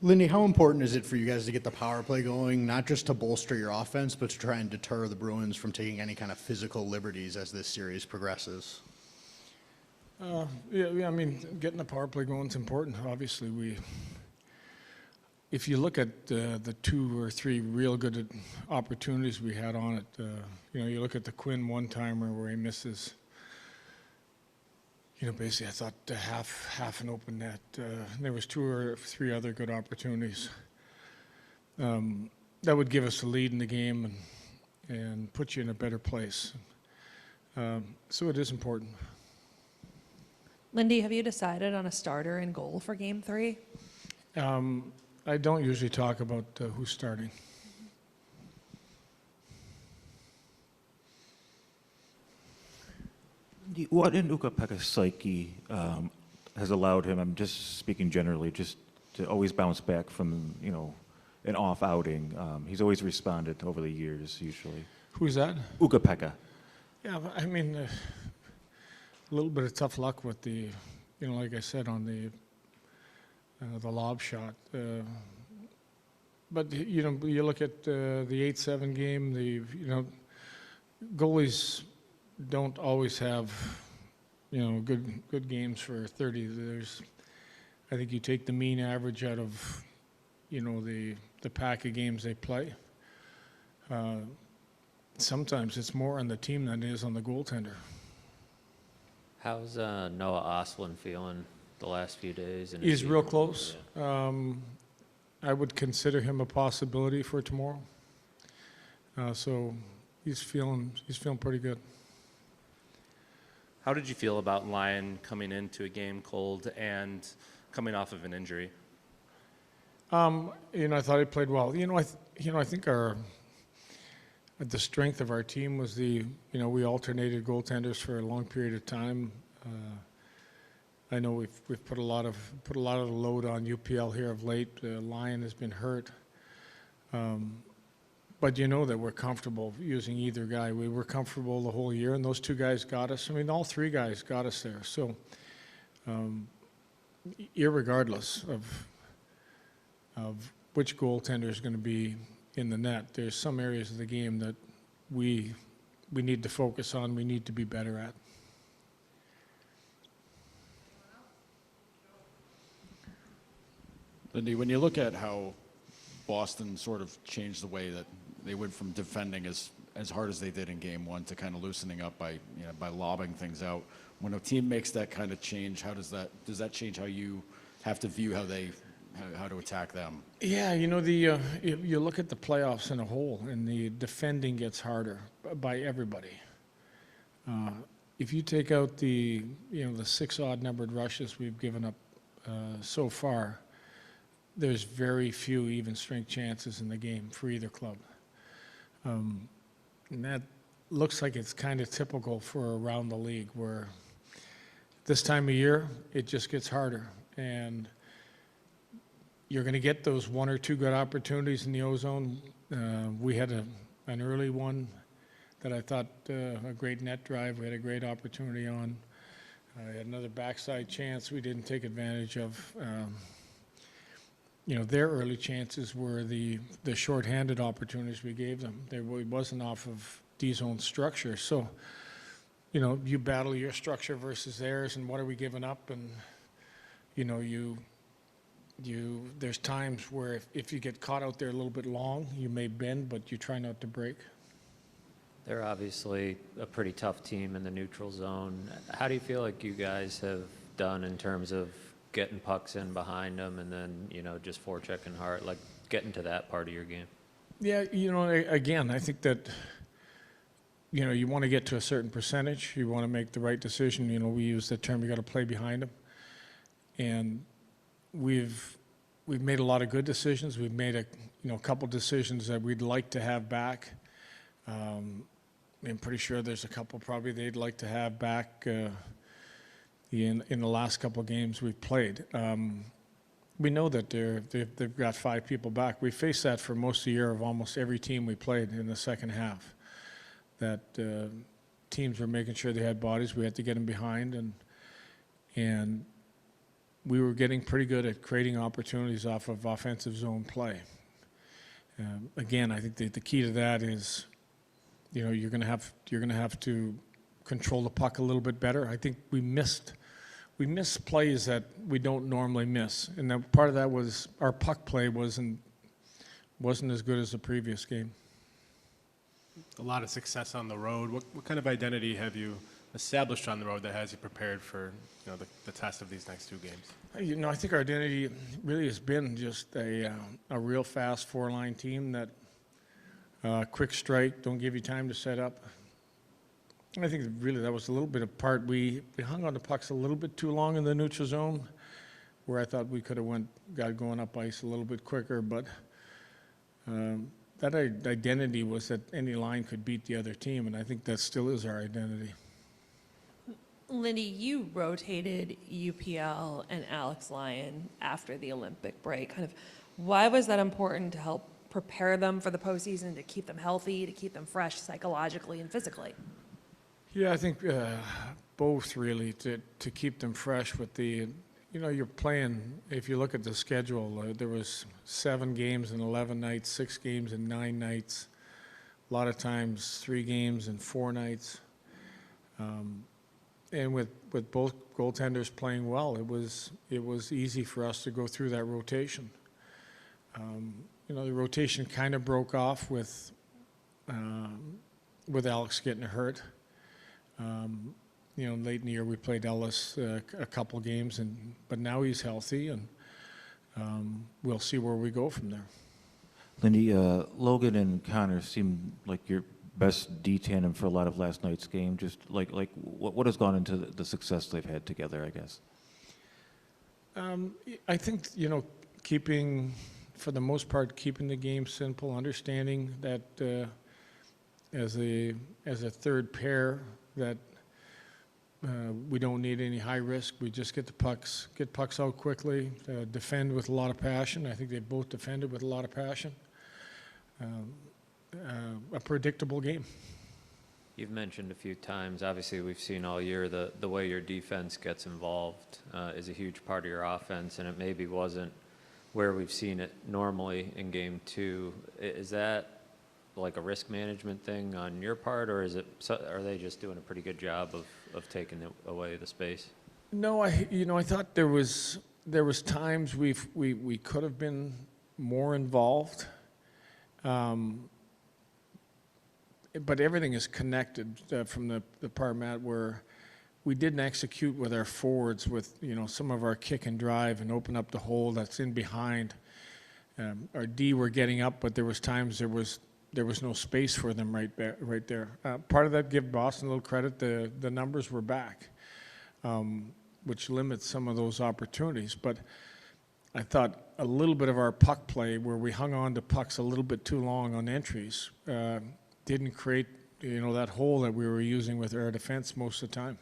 Lindy, how important is it for you guys to get the power play going, not just to bolster your offense, but to try and deter the Bruins from taking any kind of physical liberties as this series progresses? Yeah, I mean, getting the power play going is important. Obviously, if you look at the 2 or 3 real good opportunities we had on it, you look at the Quinn one-timer where he misses, basically I thought half an open net. There was 2 or 3 other good opportunities. That would give us a lead in the game and put you in a better place. So it is important. Lindy, have you decided on a starter and goal for Game 3? I don't usually talk about who's starting. What in Ukko-Pekka's psyche has allowed him, I'm just speaking generally, just to always bounce back from, an off outing? He's always responded over the years, usually. Who's that? Ukko-Pekka. Yeah, I mean, a little bit of tough luck with the, like I said, on the lob shot. But, you look at the 8-7 game, goalies don't always have, good games for 30. I think you take the mean average out of, the pack of games they play. Sometimes it's more on the team than it is on the goaltender. How's Noah Ostlund feeling the last few days? He's real close. Yeah. I would consider him a possibility for tomorrow. So he's feeling pretty good. How did you feel about Lyon coming into a game cold and coming off of an injury? I thought he played well. I think the strength of our team was we alternated goaltenders for a long period of time. I know we've put a lot of the load on UPL here of late. Lyon has been hurt, but that we're comfortable using either guy. We were comfortable the whole year, and those 2 guys got us. I mean, all 3 guys got us there. So, irregardless of which goaltender is going to be in the net, there's some areas of the game that we need to focus on. We need to be better at. Lindy, when you look at how Boston sort of changed the way that they went from defending as hard as they did in Game 1 to kind of loosening up by lobbing things out, when a team makes that kind of change, does that change how you have to view how to attack them? Yeah, you look at the playoffs in a whole, and the defending gets harder by everybody. If you take out the 6 odd numbered rushes we've given up so far, there's very few even strength chances in the game for either club. And that looks like it's kind of typical for around the league, where this time of year, it just gets harder. And you're going to get those 1 or 2 good opportunities in the O-zone. We had an early one that I thought a great net drive. We had a great opportunity on. I had another backside chance we didn't take advantage of. Their early chances were the shorthanded opportunities we gave them. It wasn't off of D-zone structure. So, you battle your structure versus theirs, and what are we giving up? And, there's times where if you get caught out there a little bit long, you may bend, but you try not to break. They're obviously a pretty tough team in the neutral zone. How do you feel like you guys have done in terms of getting pucks in behind them and then, just forechecking hard, like getting to that part of your game? Yeah, again, I think that, you want to get to a certain percentage. You want to make the right decision. We use the term, you got to play behind them. And we've made a lot of good decisions. We've made a couple decisions that we'd like to have back. I'm pretty sure there's a couple probably they'd like to have back in the last couple of games we've played. We know that they've got 5 people back. We faced that for most of the year of almost every team we played in the second half. That teams were making sure they had bodies. We had to get them behind, and we were getting pretty good at creating opportunities off of offensive zone play. Again, I think the key to that is, you're going to have to control the puck a little bit better. I think we missed plays that we don't normally miss, and then part of that was our puck play wasn't as good as the previous game. A lot of success on the road. What kind of identity have you established on the road that has you prepared for the test of these next two games? I think our identity really has been just a real fast four-line team that quick strike, don't give you time to set up. I think really that was a little bit of part. We hung on the pucks a little bit too long in the neutral zone, where I thought we could have got going up ice a little bit quicker, but that identity was that any line could beat the other team, and I think that still is our identity. Lindy, you rotated UPL and Alex Lyon after the Olympic break. Kind of, why was that important to help prepare them for the postseason, to keep them healthy, to keep them fresh psychologically and physically? Yeah, I think both really, to keep them fresh with the, you're playing, if you look at the schedule, there was 7 games in 11 nights, 6 games in 9 nights, a lot of times 3 games in 4 nights. And with both goaltenders playing well, it was easy for us to go through that rotation. The rotation kind of broke off with Alex getting hurt. Late in the year we played Ellis a couple games, but now he's healthy, and we'll see where we go from there. Lindy, Logan and Connor seem like your best D tandem for a lot of last night's game. Just like what has gone into the success they've had together, I guess? I think, for the most part, keeping the game simple, understanding that as a third pair, that we don't need any high risk. We just get pucks out quickly, defend with a lot of passion. I think they both defended with a lot of passion. A predictable game. You've mentioned a few times, obviously we've seen all year, the way your defense gets involved is a huge part of your offense, and it maybe wasn't where we've seen it normally in game 2. Is that like a risk management thing on your part, or are they just doing a pretty good job of taking away the space? No, I thought there was times we could have been more involved. But everything is connected from the part, Matt, where we didn't execute with our forwards with some of our kick and drive and open up the hole that's in behind. Our D were getting up, but there was times there was no space for them right there. Part of that, give Boston a little credit, the numbers were back, which limits some of those opportunities. But I thought a little bit of our puck play, where we hung on to pucks a little bit too long on entries, didn't create that hole that we were using with our defense most of the time.